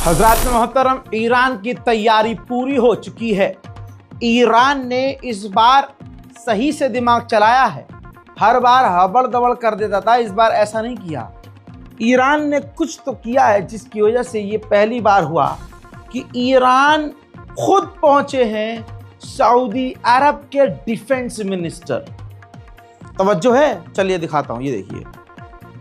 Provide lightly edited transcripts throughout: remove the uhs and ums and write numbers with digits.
हजरात मोहतरम, ईरान की तैयारी पूरी हो चुकी है। ईरान ने इस बार सही से दिमाग चलाया है। हर बार हबड़ दबड़ कर देता था, इस बार ऐसा नहीं किया। ईरान ने कुछ तो किया है जिसकी वजह से ये पहली बार हुआ कि ईरान खुद पहुंचे हैं सऊदी अरब के डिफेंस मिनिस्टर। तवज्जो है, चलिए दिखाता हूं। ये देखिए,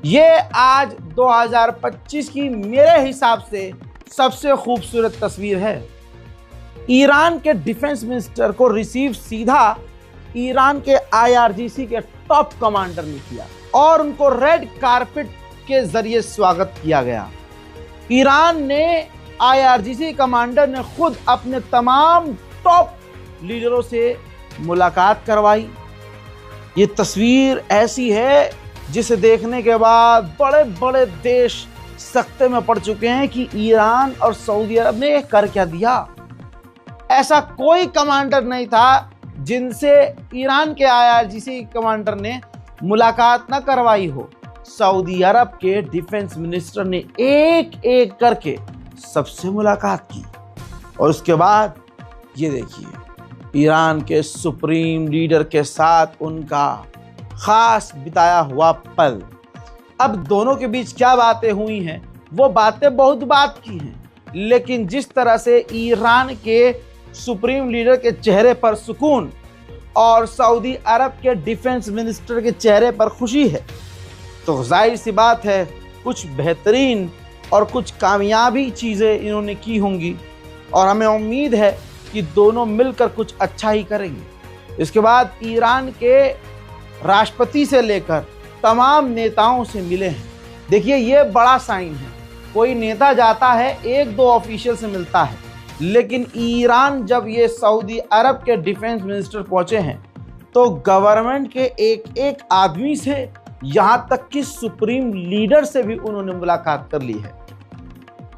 ये आज 2025 की मेरे हिसाब से सबसे खूबसूरत तस्वीर है। ईरान के डिफेंस मिनिस्टर को रिसीव सीधा ईरान के आईआरजीसी के टॉप कमांडर ने किया और उनको रेड कारपेट के जरिए स्वागत किया गया। ईरान ने आईआरजीसी कमांडर ने खुद अपने तमाम टॉप लीडरों से मुलाकात करवाई। ये तस्वीर ऐसी है जिसे देखने के बाद बड़े बड़े देश सख्ते में पड़ चुके हैं कि ईरान और सऊदी अरब ने कर क्या दिया। ऐसा कोई कमांडर नहीं था जिनसे ईरान के आईआरजीसी कमांडर ने मुलाकात न करवाई हो। सऊदी अरब के डिफेंस मिनिस्टर ने एक एक करके सबसे मुलाकात की और उसके बाद ये देखिए, ईरान के सुप्रीम लीडर के साथ उनका खास बिताया हुआ पल। अब दोनों के बीच क्या बातें हुई हैं, वो बातें बहुत बात की हैं, लेकिन जिस तरह से ईरान के सुप्रीम लीडर के चेहरे पर सुकून और सऊदी अरब के डिफेंस मिनिस्टर के चेहरे पर खुशी है, तो जाहिर सी बात है कुछ बेहतरीन और कुछ कामयाबी चीज़ें इन्होंने की होंगी और हमें उम्मीद है कि दोनों मिलकर कुछ अच्छा ही करेंगे। इसके बाद ईरान के राष्ट्रपति से लेकर तमाम नेताओं से मिले हैं। देखिए, ये बड़ा साइन है। कोई नेता जाता है, एक दो ऑफिशियल से मिलता है, लेकिन ईरान जब ये सऊदी अरब के डिफेंस मिनिस्टर पहुंचे हैं तो गवर्नमेंट के एक एक आदमी से, यहाँ तक कि सुप्रीम लीडर से भी उन्होंने मुलाकात कर ली है।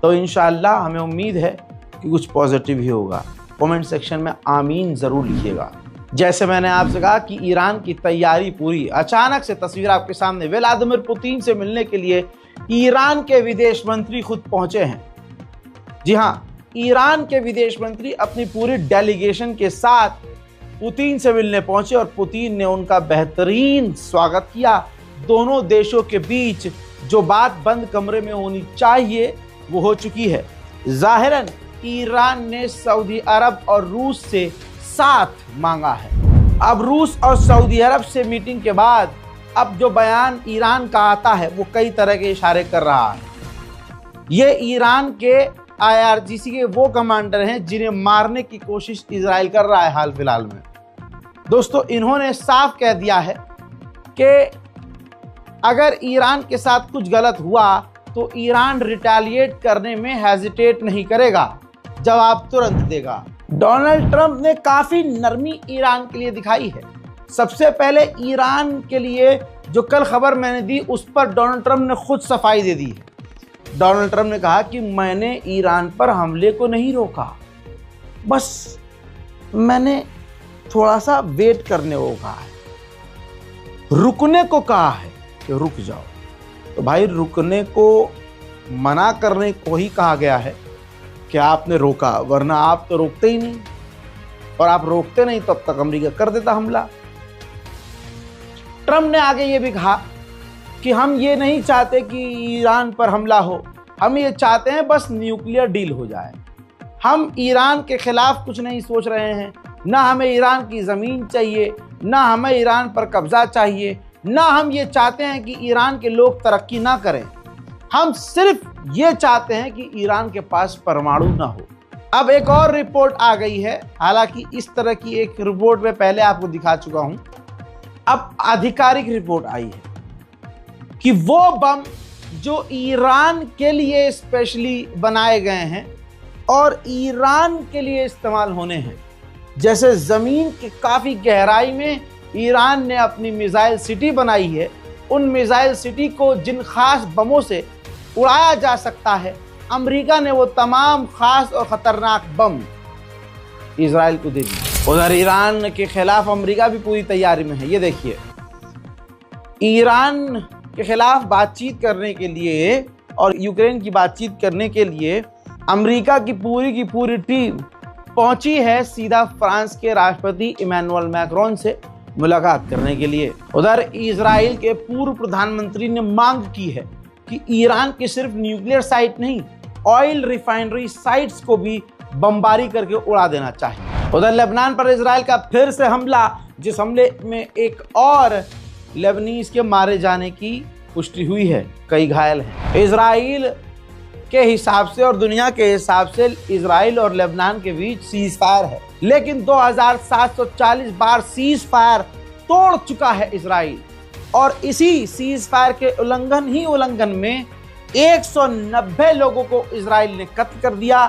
तो इंशाअल्लाह हमें उम्मीद है कि कुछ पॉजिटिव ही होगा। कमेंट सेक्शन में आमीन ज़रूर लिखिएगा। जैसे मैंने आपसे कहा कि ईरान की तैयारी पूरी, अचानक से तस्वीर आपके सामने। व्लादिमीर पुतिन से मिलने के लिए ईरान के विदेश मंत्री खुद पहुंचे हैं। जी हाँ, ईरान के विदेश मंत्री अपनी पूरी डेलीगेशन के साथ पुतिन से मिलने पहुंचे और पुतिन ने उनका बेहतरीन स्वागत किया। दोनों देशों के बीच जो बात बंद कमरे में होनी चाहिए वो हो चुकी है। जाहिरन ईरान ने सऊदी अरब और रूस से साथ मांगा है। अब रूस और सऊदी अरब से मीटिंग के बाद अब जो बयान ईरान का आता है वो कई तरह के इशारे कर रहा है। ये ईरान के आईआरजीसी के वो कमांडर हैं जिन्हें मारने की कोशिश इजराइल कर रहा है हाल फिलहाल में। दोस्तों, इन्होंने साफ कह दिया है कि अगर ईरान के साथ कुछ गलत हुआ तो ईरान रिटेलिएट करने में हेजिटेट नहीं करेगा, जवाब तुरंत देगा। डोनाल्ड ट्रंप ने काफ़ी नरमी ईरान के लिए दिखाई है। सबसे पहले ईरान के लिए जो कल खबर मैंने दी उस पर डोनाल्ड ट्रंप ने खुद सफाई दे दी है। डोनाल्ड ट्रंप ने कहा कि मैंने ईरान पर हमले को नहीं रोका, बस मैंने थोड़ा सा वेट करने को कहा है, रुकने को कहा है कि रुक जाओ। तो भाई, रुकने को मना करने को ही कहा गया है कि आपने रोका, वरना आप तो रोकते ही नहीं, और आप रोकते नहीं तो अब तक अमेरिका कर देता हमला। ट्रंप ने आगे ये भी कहा कि हम ये नहीं चाहते कि ईरान पर हमला हो, हम ये चाहते हैं बस न्यूक्लियर डील हो जाए। हम ईरान के खिलाफ कुछ नहीं सोच रहे हैं, ना हमें ईरान की ज़मीन चाहिए, ना हमें ईरान पर कब्जा चाहिए, ना हम ये चाहते हैं कि ईरान के लोग तरक्की ना करें। हम सिर्फ ये चाहते हैं कि ईरान के पास परमाणु ना हो। अब एक और रिपोर्ट आ गई है, हालांकि इस तरह की एक रिपोर्ट मैं पहले आपको दिखा चुका हूं। अब आधिकारिक रिपोर्ट आई है कि वो बम जो ईरान के लिए स्पेशली बनाए गए हैं और ईरान के लिए इस्तेमाल होने हैं, जैसे ज़मीन के काफ़ी गहराई में ईरान ने अपनी मिसाइल सिटी बनाई है, उन मिसाइल सिटी को जिन खास बमों से उड़ाया जा सकता है, अमेरिका ने वो तमाम खास और ख़तरनाक बम इजराइल को दे दिए। उधर ईरान के खिलाफ अमेरिका भी पूरी तैयारी में है। ये देखिए, ईरान के खिलाफ बातचीत करने के लिए और यूक्रेन की बातचीत करने के लिए अमेरिका की पूरी टीम पहुंची है सीधा फ्रांस के राष्ट्रपति इमैनुअल मैक्रोन से मुलाकात करने के लिए। उधर इजराइल के पूर्व प्रधानमंत्री ने मांग की है कि ईरान के सिर्फ न्यूक्लियर साइट नहीं, ऑयल रिफाइनरी साइट्स को भी बमबारी करके उड़ा देना चाहिए। उधर लेबनान पर इजराइल का फिर से हमला, जिस हमले में एक और लेबनीज के मारे जाने की पुष्टि हुई है, कई घायल हैं। इजराइल के हिसाब से और दुनिया के हिसाब से इजराइल और लेबनान के बीच सीज फायर है, लेकिन 2740 बार सीज फायर तोड़ चुका है इजराइल। और इसी सीज फायर के उल्लंघन में 190 लोगों को इजराइल ने कत्ल कर दिया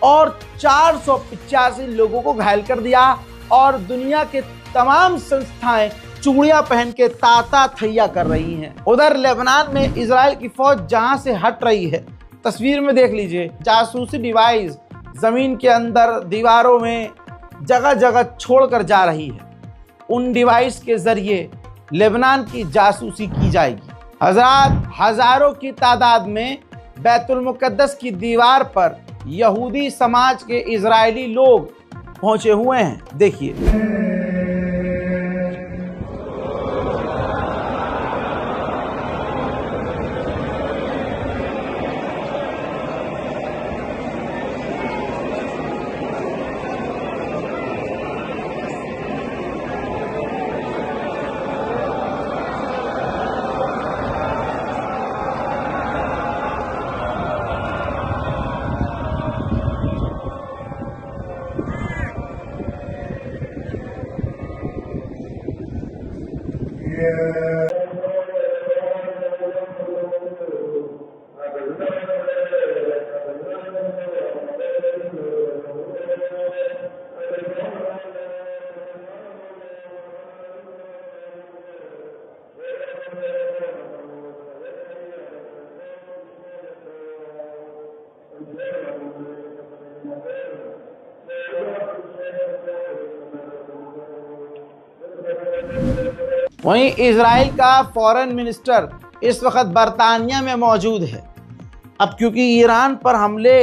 और 485 लोगों को घायल कर दिया। और दुनिया के तमाम संस्थाएं चूड़ियां पहन के ताता थैया कर रही हैं। उधर लेबनान में इजराइल की फौज जहां से हट रही है, तस्वीर में देख लीजिए, जासूसी डिवाइस जमीन के अंदर दीवारों में जगह जगह छोड़कर जा रही है। उन डिवाइस के जरिए लेबनान की जासूसी की जाएगी। हजारों की तादाद में बैतुल मुकद्दस की दीवार पर यहूदी समाज के इजरायली लोग पहुंचे हुए हैं। देखिए, वहीं इजराइल का फॉरेन मिनिस्टर इस वक्त बरतानिया में मौजूद है। अब क्योंकि ईरान पर हमले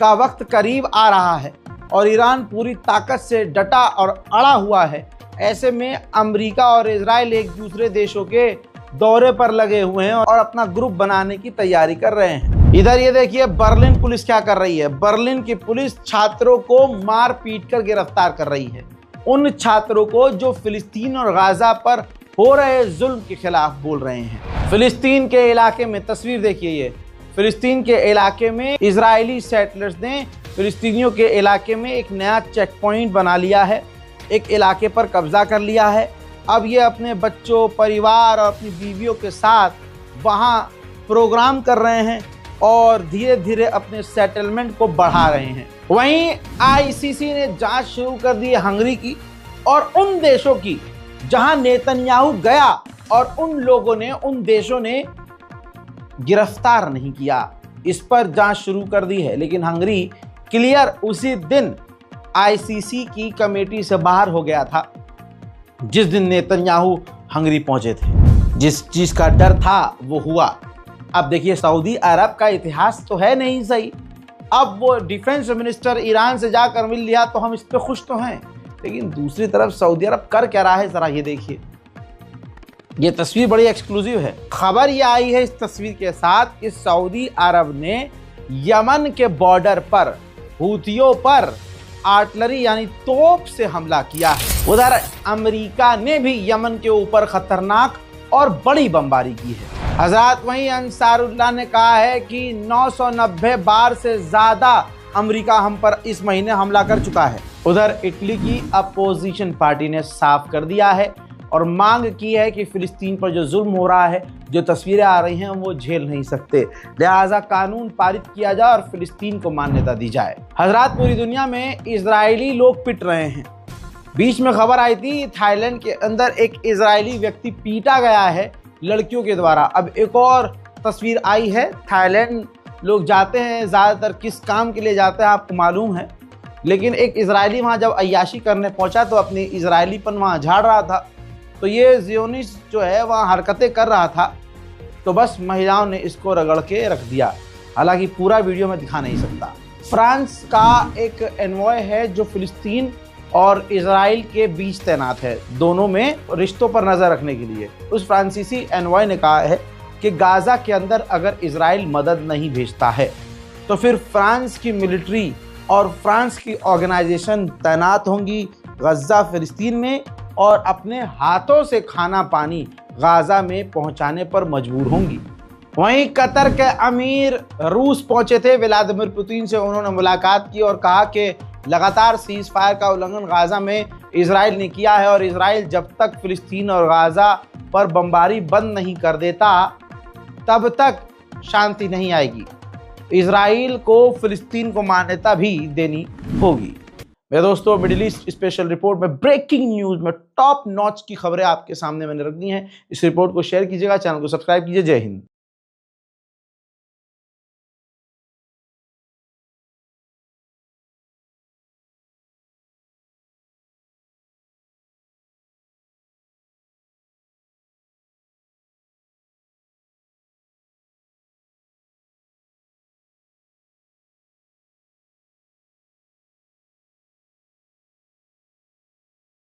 का वक्त करीब आ रहा है और ईरान पूरी ताकत से डटा और अड़ा हुआ है, ऐसे में अमेरिका और इजराइल एक दूसरे देशों के दौरे पर लगे हुए हैं और अपना ग्रुप बनाने की तैयारी कर रहे हैं। इधर ये देखिए, बर्लिन पुलिस क्या कर रही है। बर्लिन की पुलिस छात्रों को मार पीट कर गिरफ्तार कर रही है, उन छात्रों को जो फिलिस्तीन और गाजा पर हो रहे जुल्म के खिलाफ बोल रहे हैं। फिलिस्तीन के इलाके में तस्वीर देखिए, ये फिलिस्तीन के इलाके में इजरायली सेटलर्स ने फिलिस्तीनियों के इलाके में एक नया चेक पॉइंट बना लिया है, एक इलाके पर कब्जा कर लिया है। अब ये अपने बच्चों, परिवार और अपनी बीवियों के साथ वहाँ प्रोग्राम कर रहे हैं और धीरे धीरे अपने सेटलमेंट को बढ़ा रहे हैं। वहीं आईसीसी ने जांच शुरू कर दी है हंगरी की और उन देशों की जहां नेतन्याहू गया और उन लोगों ने, उन देशों ने गिरफ्तार नहीं किया। इस पर जांच शुरू कर दी है, लेकिन हंगरी क्लियर उसी दिन आईसीसी की कमेटी से बाहर हो गया था जिस दिन नेतन्याहू हंगरी पहुंचे थे। जिस चीज का डर था वो हुआ। अब देखिए, सऊदी अरब का इतिहास तो है नहीं सही। अब वो डिफेंस मिनिस्टर ईरान से जाकर मिल लिया तो हम इस पे खुश तो हैं, लेकिन दूसरी तरफ सऊदी अरब कर क्या रहा है, जरा ये देखिए। ये तस्वीर बड़ी एक्सक्लूसिव है। खबर ये आई है इस तस्वीर के साथ कि सऊदी अरब ने यमन के बॉर्डर पर हूथियों पर आर्टिलरी यानी तोप से हमला किया है। उधर अमेरिका ने भी यमन के ऊपर खतरनाक और बड़ी बमबारी की है। हजरत वहीं अंसारुल्लाह ने कहा है कि 990 बार से ज्यादा अमेरिका हम पर इस महीने हमला कर चुका है। उधर इटली की अपोजिशन पार्टी ने साफ कर दिया है और मांग की है कि फिलिस्तीन पर जो जुल्म हो रहा है, जो तस्वीरें आ रही हैं, वो झेल नहीं सकते, लिहाजा कानून पारित किया जाए और फिलिस्तीन को मान्यता दी जाए। हजरत पूरी दुनिया में इजरायली लोग पिट रहे हैं। बीच में खबर आई थी थाईलैंड के अंदर एक इजरायली व्यक्ति पीटा गया है लड़कियों के द्वारा। अब एक और तस्वीर आई है। थाईलैंड लोग जाते हैं, ज़्यादातर किस काम के लिए जाते हैं आपको मालूम है, लेकिन एक इजरायली वहाँ जब अय्याशी करने पहुँचा तो अपनी इजरायलीपन वहाँ झाड़ रहा था, तो ये ज़ियोनिस्ट जो है वहाँ हरकतें कर रहा था, तो बस महिलाओं ने इसको रगड़ के रख दिया। हालांकि पूरा वीडियो में दिखा नहीं सकता। फ्रांस का एक एनवॉय है जो फिलिस्तीन और इजराइल के बीच तैनात है, दोनों में रिश्तों पर नजर रखने के लिए। उस फ्रांसीसी एनवॉय ने कहा है कि गाजा के अंदर अगर इजराइल मदद नहीं भेजता है तो फिर फ्रांस की मिलिट्री और फ्रांस की ऑर्गेनाइजेशन तैनात होंगी गजा फिलिस्तीन में और अपने हाथों से खाना पानी गाजा में पहुंचाने पर मजबूर होंगी। वहीं कतर के अमीर रूस पहुंचे थे व्लादिमीर पुतिन से, उन्होंने मुलाकात की और कहा कि लगातार सीज फायर का उल्लंघन गाजा में इजराइल ने किया है और इजराइल जब तक फिलिस्तीन और गाजा पर बमबारी बंद नहीं कर देता तब तक शांति नहीं आएगी। इजराइल को फिलिस्तीन को मान्यता भी देनी होगी। मेरे दोस्तों, मिडिल ईस्ट स्पेशल रिपोर्ट में ब्रेकिंग न्यूज में टॉप नॉच की खबरें आपके सामने मैंने रख दी हैं। इस रिपोर्ट को शेयर कीजिएगा, चैनल को सब्सक्राइब कीजिए। जय हिंद।